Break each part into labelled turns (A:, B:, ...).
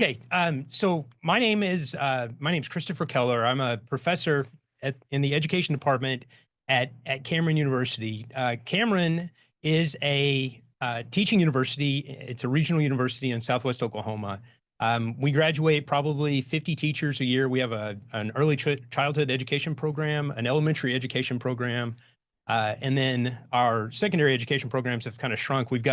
A: Okay, so my name's Christopher Keller. I'm a professor in the education department at Cameron University. Cameron is a teaching university. It's a regional university in Southwest Oklahoma. We graduate probably 50 teachers a year. We have an early childhood education program, an elementary education program, and then our secondary education programs have kind of shrunk. We've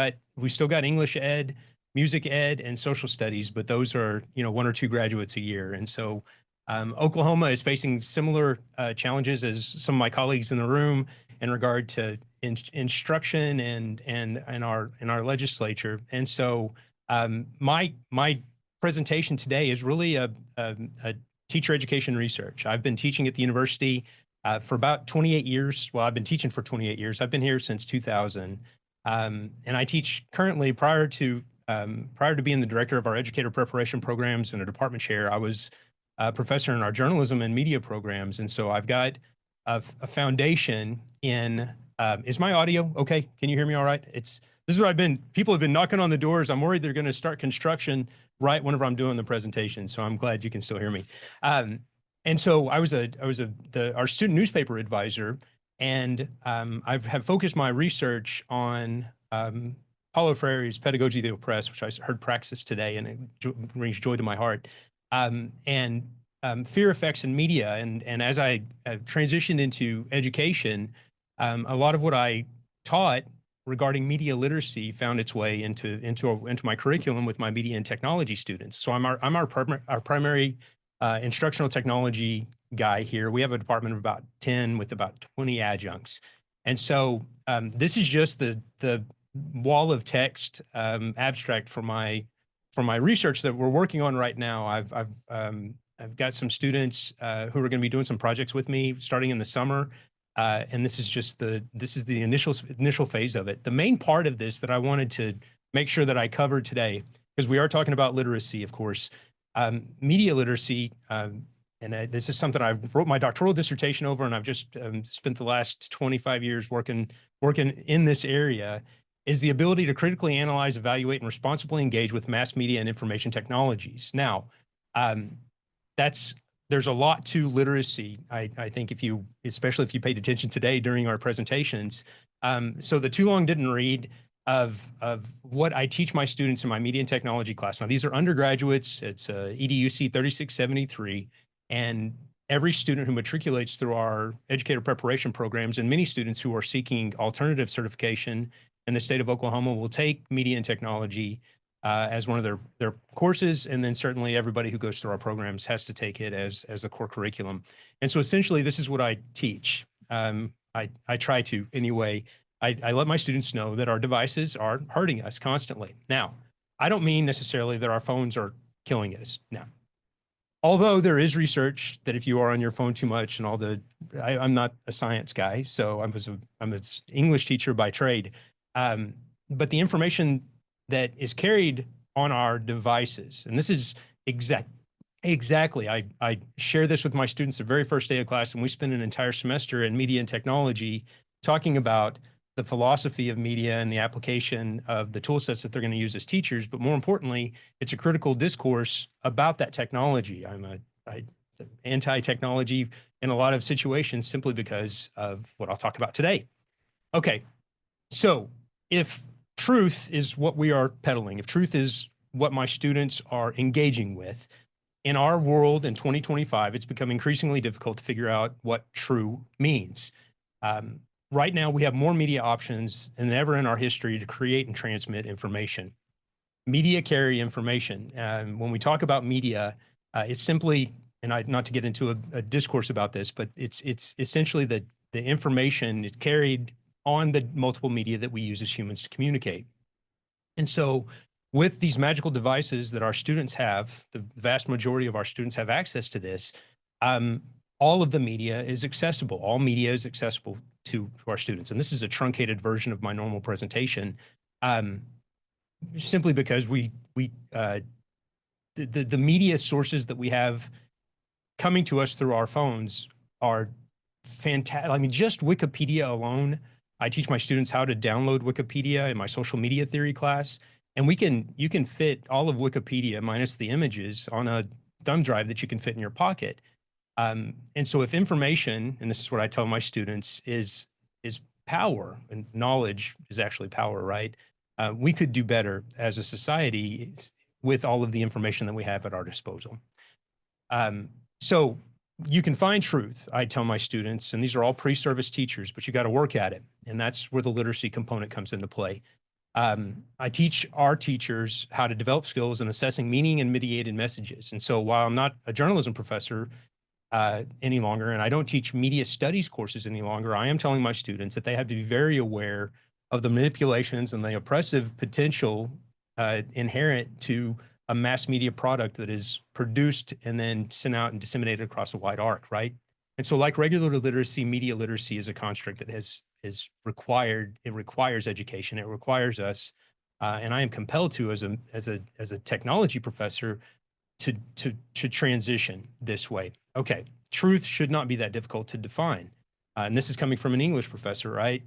A: still got English ed, music ed, and social studies, but those are, one or two graduates a year. And so Oklahoma is facing similar challenges as some of my colleagues in the room in regard to instruction and our legislature. And so my presentation today is really a teacher education research. I've been teaching at the university for about 28 years. Well, I've been teaching for 28 years. I've been here since 2000. And I teach currently prior to being the director of our educator preparation programs and a department chair. I was a professor in our journalism and media programs. And so I've got a foundation in, is my audio okay? Can you hear me all right? This is what people have been knocking on the doors. I'm worried they're going to start construction right whenever I'm doing the presentation. So I'm glad you can still hear me. And so I was our student newspaper advisor, and I have focused my research on Paulo Freire's Pedagogy of the Oppressed, which I heard praxis today, and it brings joy to my heart. And fear effects in media. And as I transitioned into education, a lot of what I taught regarding media literacy found its way into my curriculum with my media and technology students. So I'm our primary instructional technology guy here. We have a department of about 10 with about 20 adjuncts. And so this is just the wall of text abstract for my research that we're working on right now. I've got some students who are going to be doing some projects with me starting in the summer, and this is the initial phase of it. The main part of this that I wanted to make sure that I covered today, because we are talking about literacy, of course, media literacy. And this is something I wrote my doctoral dissertation over, and I've just spent the last 25 years working in this area, is the ability to critically analyze, evaluate, and responsibly engage with mass media and information technologies. Now, there's a lot to literacy. I think especially if you paid attention today during our presentations. So the too long didn't read of what I teach my students in my media and technology class. Now, these are undergraduates. It's EDUC 3673, and every student who matriculates through our educator preparation programs, and many students who are seeking alternative certification in the state of Oklahoma, will take media and technology as one of their courses. And then certainly everybody who goes through our programs has to take it as the core curriculum. And so essentially this is what I teach. I try to anyway. I let my students know that our devices are hurting us constantly. Now, I don't mean necessarily that our phones are killing us. Now, although there is research that if you are on your phone too much and I'm not a science guy, so I'm an English teacher by trade. But the information that is carried on our devices, and this is exactly, I share this with my students the very first day of class, and we spend an entire semester in media and technology talking about the philosophy of media and the application of the tool sets that they're going to use as teachers. But more importantly, it's a critical discourse about that technology. I'm anti-technology in a lot of situations simply because of what I'll talk about today. Okay, so if truth is what we are peddling, if truth is what my students are engaging with, in our world in 2025, it's become increasingly difficult to figure out what true means. Right now, we have more media options than ever in our history to create and transmit information. Media carry information. When we talk about media, it's simply, and not to get into a discourse about this, but it's essentially the information is carried on the multiple media that we use as humans to communicate. And so with these magical devices that our students have, the vast majority of our students have access to this, all of the media is accessible. All media is accessible to our students. And this is a truncated version of my normal presentation, simply because the media sources that we have coming to us through our phones are fantastic. I mean, just Wikipedia alone, I teach my students how to download Wikipedia in my social media theory class. And you can fit all of Wikipedia minus the images on a thumb drive that you can fit in your pocket. And so if information, and this is what I tell my students, is power, and knowledge is actually power, right? We could do better as a society with all of the information that we have at our disposal. So you can find truth, I tell my students, and these are all pre-service teachers, but you got to work at it. And that's where the literacy component comes into play. I teach our teachers how to develop skills in assessing meaning and mediated messages. And so while I'm not a journalism professor any longer, and I don't teach media studies courses any longer, I am telling my students that they have to be very aware of the manipulations and the oppressive potential inherent to a mass media product that is produced and then sent out and disseminated across a wide arc, right? And so like regular literacy, media literacy is a construct that is required. It requires education. It requires us, and I am compelled to, as a technology professor, to transition this way. Okay, truth should not be that difficult to define. And this is coming from an English professor, right?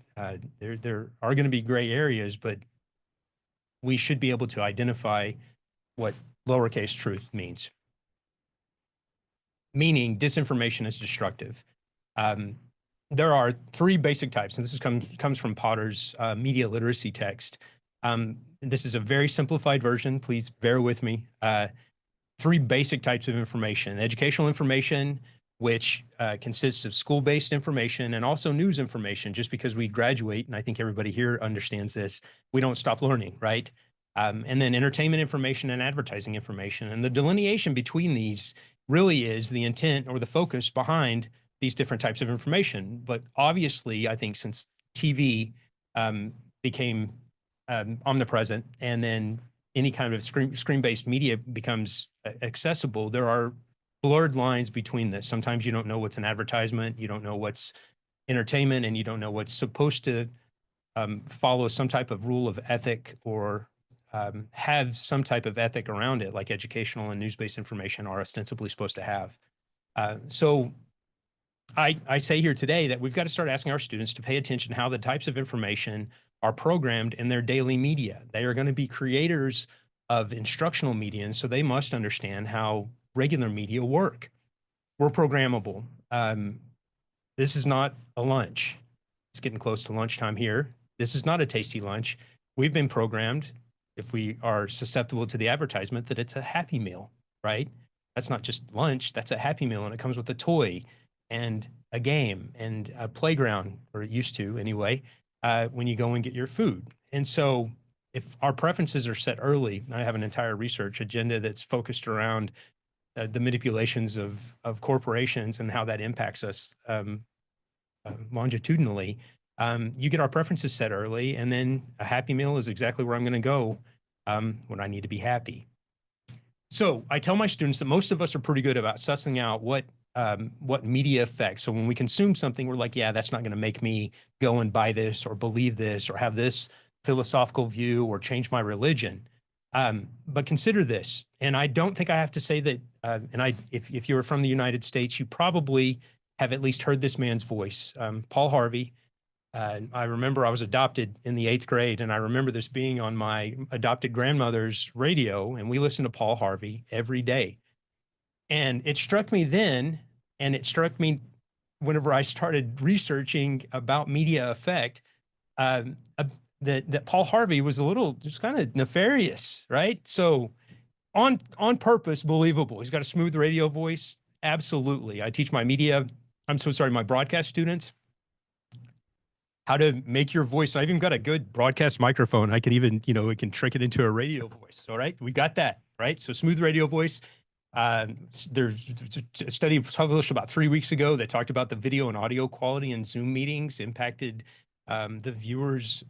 A: There are going to be gray areas, but we should be able to identify what lowercase truth means. Meaning disinformation is destructive. There are three basic types, and this comes from Potter's media literacy text. This is a very simplified version. Please bear with me. Three basic types of information: educational information, which consists of school-based information, and also news information. Just because we graduate, and I think everybody here understands this, we don't stop learning, right? And then entertainment information and advertising information. And the delineation between these really is the intent or the focus behind these different types of information. But obviously, I think since TV became omnipresent, and then any kind of screen-based media becomes accessible, there are blurred lines between this. Sometimes you don't know what's an advertisement, you don't know what's entertainment, and you don't know what's supposed to follow some type of rule of ethic or have some type of ethic around it, like educational and news-based information are ostensibly supposed to have. So I say here today that we've got to start asking our students to pay attention how the types of information are programmed in their daily media. They are going to be creators of instructional media, and so they must understand how regular media work. We're programmable. This is not a lunch. It's getting close to lunchtime here. This is not a tasty lunch. We've been programmed, if we are susceptible to the advertisement, that it's a Happy Meal, right? That's not just lunch, that's a Happy Meal, and it comes with a toy and a game and a playground, or it used to anyway, when you go and get your food. And so if our preferences are set early, I have an entire research agenda that's focused around the manipulations of corporations and how that impacts us longitudinally. You get our preferences set early, and then a Happy Meal is exactly where I'm going to go when I need to be happy. So I tell my students that most of us are pretty good about sussing out what media affects. So when we consume something, we're like, yeah, that's not going to make me go and buy this or believe this or have this philosophical view or change my religion. But consider this, and I don't think I have to say that, if you were from the United States, you probably have at least heard this man's voice, Paul Harvey. I remember I was adopted in the 8th grade, and I remember this being on my adopted grandmother's radio, and we listened to Paul Harvey every day. And it struck me then, and it struck me whenever I started researching about media effect, that Paul Harvey was a little just kind of nefarious, right? So on purpose, believable. He's got a smooth radio voice. Absolutely. I teach my broadcast students how to make your voice. I even got a good broadcast microphone. I can even, it can trick it into a radio voice. All right. We got that, right? So smooth radio voice. There's a study published about 3 weeks ago that talked about the video and audio quality in Zoom meetings impacted the viewers'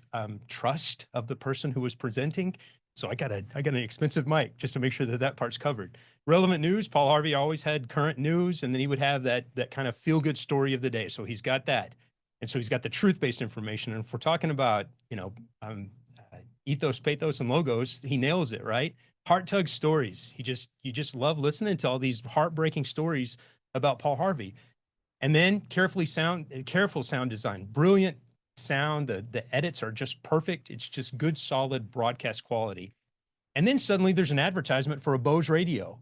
A: trust of the person who was presenting. So I got an expensive mic just to make sure that part's covered. Relevant news. Paul Harvey always had current news, and then he would have that kind of feel-good story of the day. So he's got that. And so he's got the truth-based information. And if we're talking about, ethos, pathos, and logos, he nails it, right? Heart tug stories. You just love listening to all these heartbreaking stories about Paul Harvey. And then careful sound design, brilliant sound. The edits are just perfect. It's just good, solid broadcast quality. And then suddenly there's an advertisement for a Bose radio.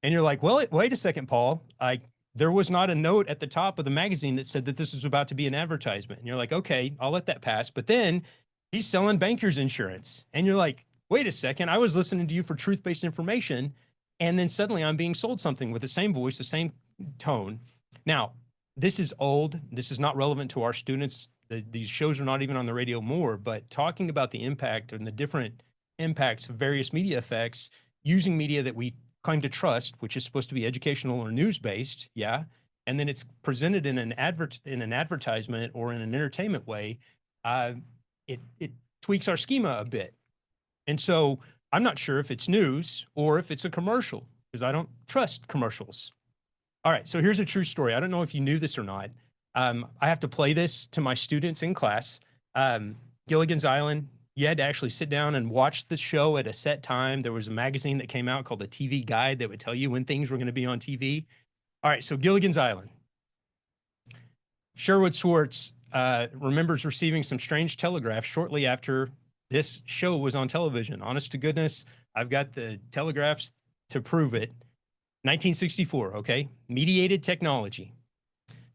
A: And you're like, well, wait a second, Paul. There was not a note at the top of the magazine that said that this was about to be an advertisement. And you're like, okay, I'll let that pass. But then he's selling bankers insurance. And you're like, wait a second, I was listening to you for truth-based information. And then suddenly I'm being sold something with the same voice, the same tone. Now, this is old. This is not relevant to our students. These shows are not even on the radio more, but talking about the impact and the different impacts of various media effects using media that we claim to trust, which is supposed to be educational or news-based, yeah, and then it's presented in an advertisement or in an entertainment way, it tweaks our schema a bit. And so I'm not sure if it's news or if it's a commercial, because I don't trust commercials. All right, so here's a true story. I don't know if you knew this or not. I have to play this to my students in class. Gilligan's Island, you had to actually sit down and watch the show at a set time. There was a magazine that came out called the TV Guide that would tell you when things were going to be on TV. All right, so Gilligan's Island. Sherwood Schwartz remembers receiving some strange telegraphs shortly after this show was on television. Honest to goodness, I've got the telegraphs to prove it. 1964, okay? Mediated technology.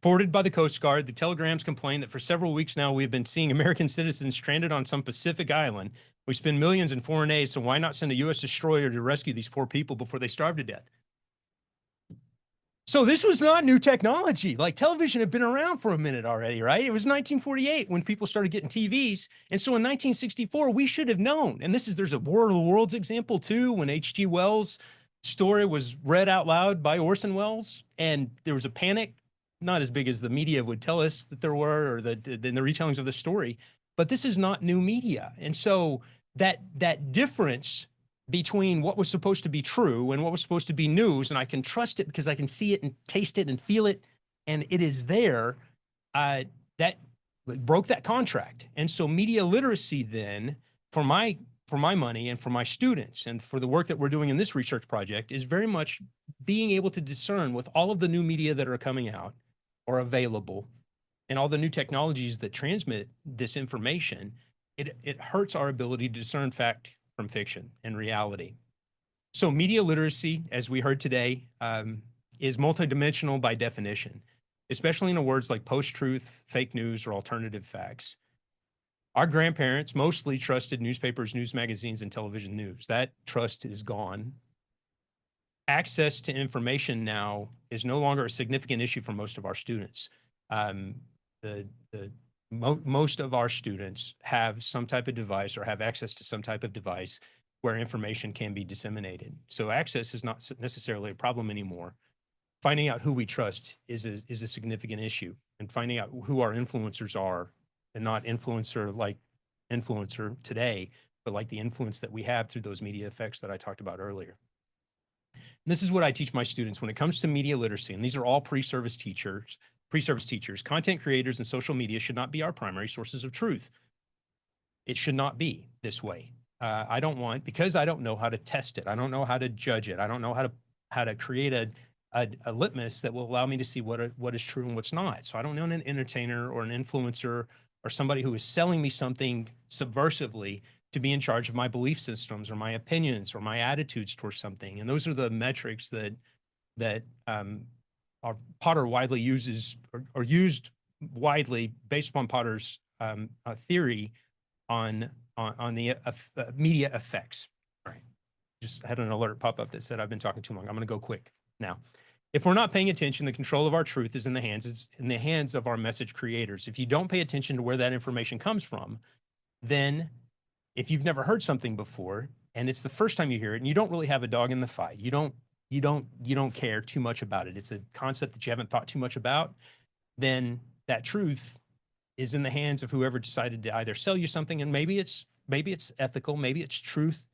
A: Forwarded by the Coast Guard, the telegrams complain that for several weeks now, we have been seeing American citizens stranded on some Pacific island. We spend millions in foreign aid, so why not send a U.S. destroyer to rescue these poor people before they starve to death? So this was not new technology. Like television had been around for a minute already, right? It was 1948 when people started getting TVs. And so in 1964, we should have known. And there's a War of the Worlds example too, when H.G. Wells' story was read out loud by Orson Welles, and there was a panic, not as big as the media would tell us that there were, or in the retellings of the story, but this is not new media. And so that difference between what was supposed to be true and what was supposed to be news, and I can trust it because I can see it and taste it and feel it, and it is there, that broke that contract. And so media literacy then, for my money and for my students and for the work that we're doing in this research project, is very much being able to discern with all of the new media that are coming out or available and all the new technologies that transmit this information, it hurts our ability to discern fact from fiction and reality. So media literacy, as we heard today, is multidimensional by definition, especially in words like post-truth, fake news, or alternative facts. Our grandparents mostly trusted newspapers, news magazines, and television news. That trust is gone. Access to information now is no longer a significant issue for most of our students. Most of our students have some type of device or have access to some type of device where information can be disseminated. So access is not necessarily a problem anymore. Finding out who we trust is a significant issue, and finding out who our influencers are, and not influencer like influencer today, but like the influence that we have through those media effects that I talked about earlier. And this is what I teach my students when it comes to media literacy, and these are all pre-service teachers. Content creators and social media should not be our primary sources of truth. It should not be this way. I don't want, because I don't know how to test it. I don't know how to judge it. I don't know how to create a litmus that will allow me to see what is true and what's not. So I don't know an entertainer or an influencer or somebody who is selling me something subversively to be in charge of my belief systems or my opinions or my attitudes towards something. And those are the metrics that our Potter widely uses or used widely based upon Potter's theory on the media effects. All right, just had an alert pop up that said I've been talking too long. I'm going to go quick now. If we're not paying attention, the control of our truth is in the hands of our message creators. If you don't pay attention to where that information comes from, then if you've never heard something before and it's the first time you hear it and you don't really have a dog in the fight, you don't care too much about it, it's a concept that you haven't thought too much about, then that truth is in the hands of whoever decided to either sell you something, and maybe it's ethical, maybe it's truth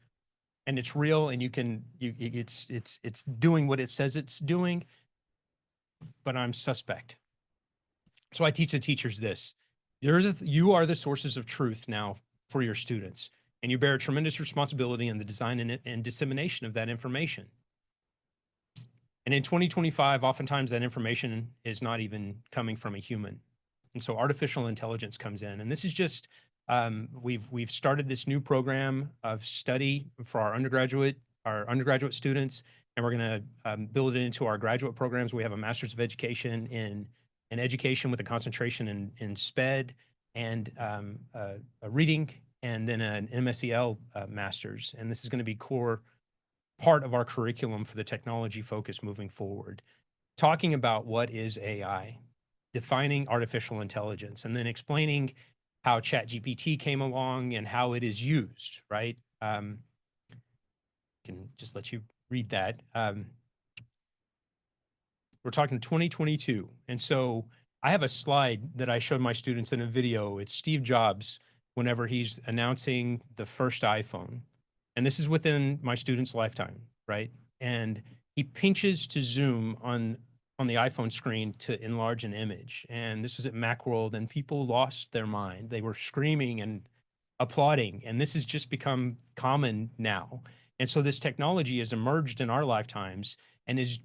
A: and it's real, and it's doing what it says it's doing, but I'm suspect. So I teach the teachers this: you are the sources of truth now for your students, and you bear a tremendous responsibility in the design and dissemination of that information. And in 2025, oftentimes that information is not even coming from a human. And so artificial intelligence comes in, and this is just We've started this new program of study for our undergraduate students, and we're going to build it into our graduate programs. We have a Master's of Education in education with a concentration in SPED and a reading, and then an MSEL master's. And this is going to be core part of our curriculum for the technology focus moving forward. Talking about what is AI, defining artificial intelligence, and then explaining how ChatGPT came along and how it is used, right? Can just let you read that. We're talking 2022. And so I have a slide that I showed my students in a video. It's Steve Jobs whenever he's announcing the first iPhone. And this is within my student's lifetime, right? And he pinches to zoom on the iPhone screen to enlarge an image. And this was at Macworld, and people lost their mind. They were screaming and applauding. And this has just become common now. And so this technology has emerged in our lifetimes and is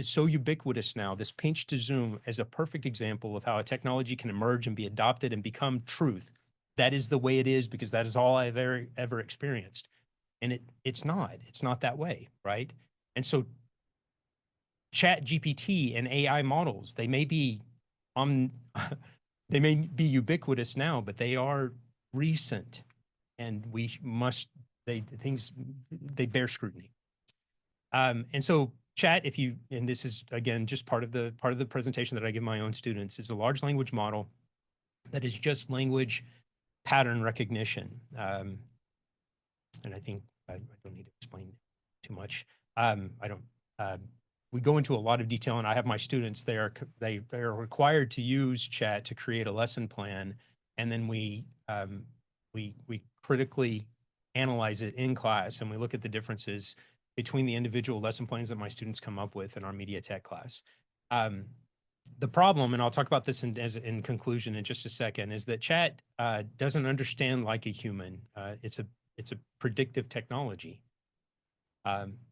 A: so ubiquitous now. This pinch to zoom is a perfect example of how a technology can emerge and be adopted and become truth. That is the way it is because that is all I've ever experienced. And it's not that way, right? And so Chat GPT and AI models, they may be they may be ubiquitous now, but they are recent, and they bear scrutiny. And so chat, and this is again just part of the presentation that I give my own students, is a large language model that is just language pattern recognition. And I think I don't need to explain too much. We go into a lot of detail, and I have my students, they are required to use chat to create a lesson plan, and then we critically analyze it in class, and we look at the differences between the individual lesson plans that my students come up with in our media tech class. The problem, and I'll talk about this in conclusion in just a second, is that chat doesn't understand like a human. It's a predictive technology.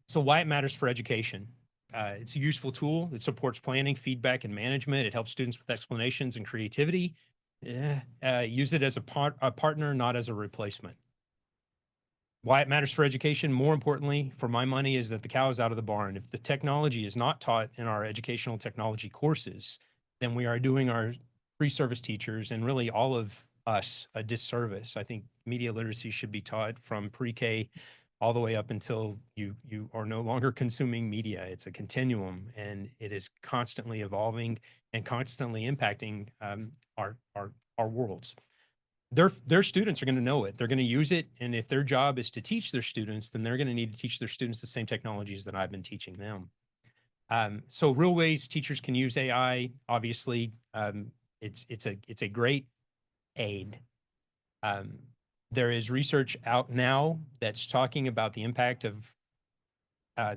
A: So why it matters for education. It's a useful tool. It supports planning, feedback, and management. It helps students with explanations and creativity. Use it as a partner, not as a replacement. Why it matters for education, more importantly, for my money, is that the cow is out of the barn. If the technology is not taught in our educational technology courses, then we are doing our pre-service teachers and really all of us a disservice. I think media literacy should be taught from pre-K all the way up until you are no longer consuming media. It's a continuum, and it is constantly evolving and constantly impacting our worlds. Their students are going to know it. They're going to use it, and if their job is to teach their students, then they're going to need to teach their students the same technologies that I've been teaching them. So real ways teachers can use AI, obviously, it's a great aid. There is research out now that's talking about the impact of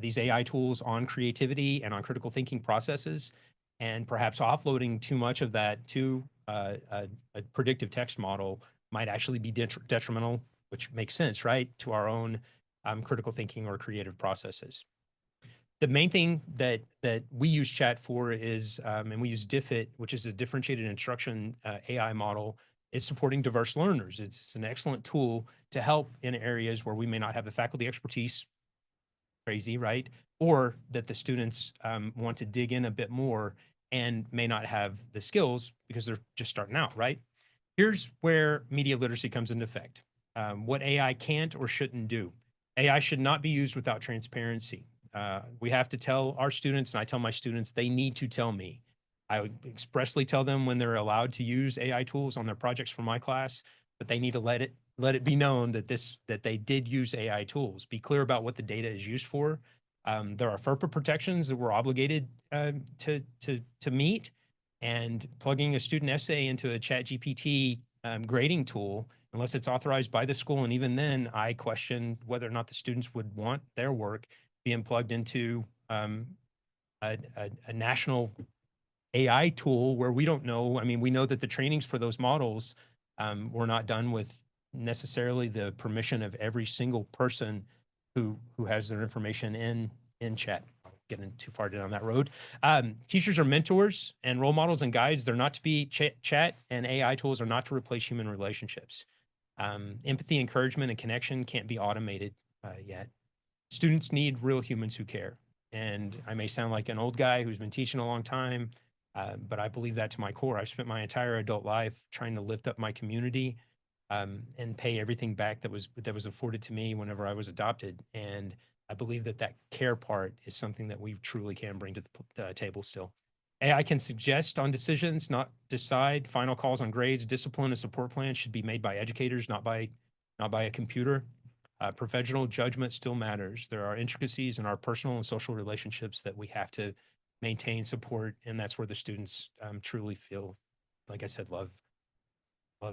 A: these AI tools on creativity and on critical thinking processes, and perhaps offloading too much of that to a predictive text model might actually be detrimental, which makes sense, right, to our own critical thinking or creative processes. The main thing that we use chat for is, and we use DIFIT, which is a differentiated instruction AI model, is supporting diverse learners. It's an excellent tool to help in areas where we may not have the faculty expertise, crazy, right? Or that the students want to dig in a bit more and may not have the skills because they're just starting out, right? Here's where media literacy comes into effect. What AI can't or shouldn't do. AI should not be used without transparency. We have to tell our students, and I tell my students, they need to tell me. I would expressly tell them when they're allowed to use AI tools on their projects for my class, but they need to let it be known that they did use AI tools. Be clear about what the data is used for. There are FERPA protections that we're obligated to meet, and plugging a student essay into a ChatGPT grading tool, unless it's authorized by the school, and even then, I question whether or not the students would want their work being plugged into a national AI tool where we don't know. I mean, we know that the trainings for those models were not done with necessarily the permission of every single person who has their information in chat. I'm getting too far down that road. Teachers are mentors and role models and guides. They're not to be chat, and AI tools are not to replace human relationships. Empathy, encouragement, and connection can't be automated yet. Students need real humans who care. And I may sound like an old guy who's been teaching a long time, but I believe that to my core. I've spent my entire adult life trying to lift up my community and pay everything back that was afforded to me whenever I was adopted. And I believe that that care part is something that we truly can bring to the table still. AI can suggest on decisions, not decide. Final calls on grades, discipline, and support plans should be made by educators, not by a computer. Professional judgment still matters. There are intricacies in our personal and social relationships that we have to maintain, support, and that's where the students truly feel, like I said, love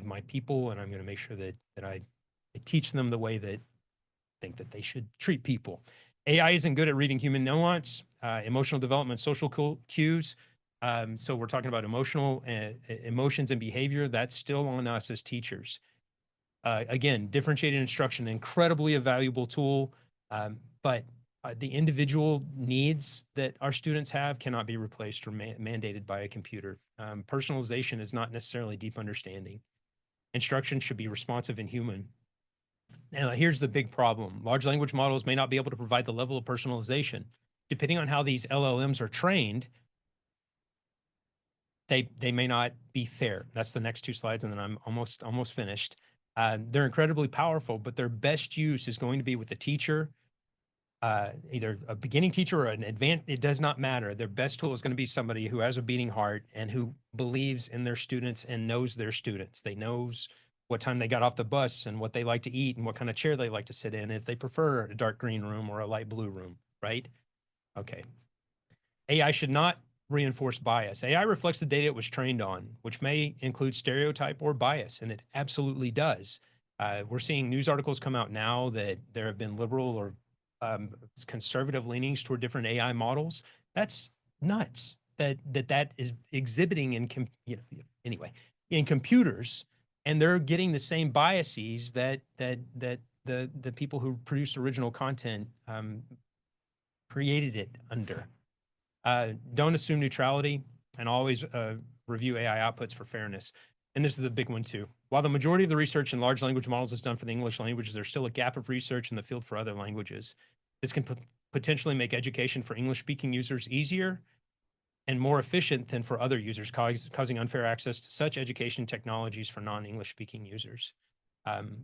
A: my people, and I'm going to make sure that I teach them the way that I think that they should treat people. AI isn't good at reading human nuance, emotional development, social cues. So we're talking about emotions and behavior. That's still on us as teachers. Again, differentiated instruction, incredibly a valuable tool, but the individual needs that our students have cannot be replaced or mandated by a computer. Personalization is not necessarily deep understanding. Instruction should be responsive and human. Now, here's the big problem. Large language models may not be able to provide the level of personalization. Depending on how these LLMs are trained, they may not be fair. That's the next two slides, and then I'm almost finished. They're incredibly powerful, but their best use is going to be with the teacher, either a beginning teacher or an advanced, it does not matter. Their best tool is going to be somebody who has a beating heart and who believes in their students and knows their students. They knows what time they got off the bus and what they like to eat and what kind of chair they like to sit in, if they prefer a dark green room or a light blue room, right? Okay. AI should not reinforce bias. AI reflects the data it was trained on, which may include stereotype or bias, and it absolutely does. We're seeing news articles come out now that there have been liberal or conservative leanings toward different AI models. That's nuts. That is exhibiting in anyway in computers, and they're getting the same biases that the people who produce original content created it under. Don't assume neutrality, and always review AI outputs for fairness. And this is the big one too. While the majority of the research in large language models is done for the English languages, there's still a gap of research in the field for other languages. This can potentially make education for English-speaking users easier and more efficient than for other users, causing unfair access to such education technologies for non-English speaking users.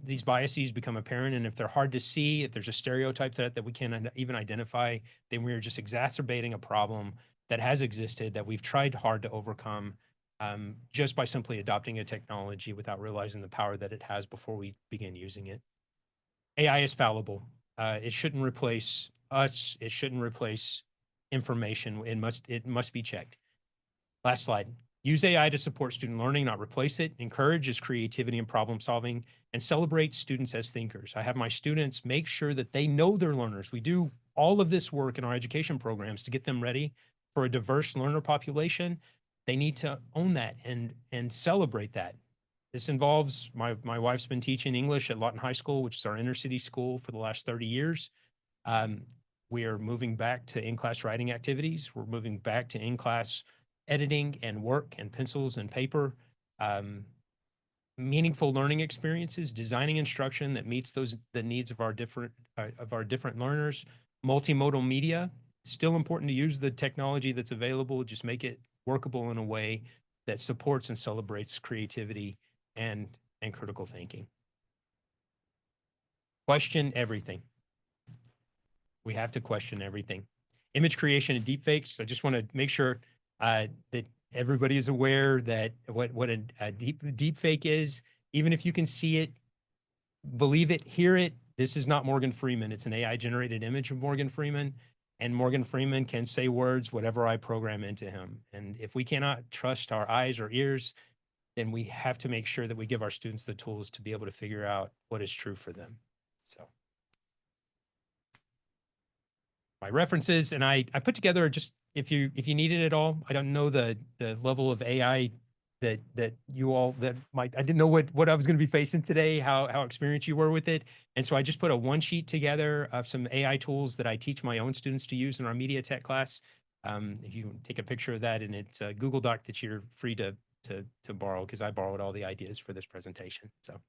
A: These biases become apparent, and if they're hard to see, if there's a stereotype that we can't even identify, then we're just exacerbating a problem that has existed that we've tried hard to overcome just by simply adopting a technology without realizing the power that it has before we begin using it. AI is fallible. It shouldn't replace us. It shouldn't replace information. It must be checked. Last slide. Use AI to support student learning, not replace it. Encourages creativity and problem solving, and celebrate students as thinkers. I have my students make sure that they know their learners. We do all of this work in our education programs to get them ready for a diverse learner population. They need to own that and celebrate that. This involves my wife's been teaching English at Lawton High School, which is our inner city school, for the last 30 years. We are moving back to in-class writing activities. We're moving back to in-class editing and work and pencils and paper, meaningful learning experiences, designing instruction that meets the needs of our different learners. Multimodal media, still important to use the technology that's available, just make it workable in a way that supports and celebrates creativity and critical thinking. Question everything. We have to question everything. Image creation and deepfakes. I just want to make sure that everybody is aware that what a deepfake is. Even if you can see it, believe it, hear it, this is not Morgan Freeman. It's an AI-generated image of Morgan Freeman, and Morgan Freeman can say words whatever I program into him. And if we cannot trust our eyes or ears, then we have to make sure that we give our students the tools to be able to figure out what is true for them. So my references, and I put together, just if you need it at all. I don't know the level of AI that you all I didn't know what I was going to be facing today, how experienced you were with it. And so I just put a one sheet together of some AI tools that I teach my own students to use in our media tech class. If you take a picture of that, and it's a Google Doc that you're free to borrow, because I borrowed all the ideas for this presentation. So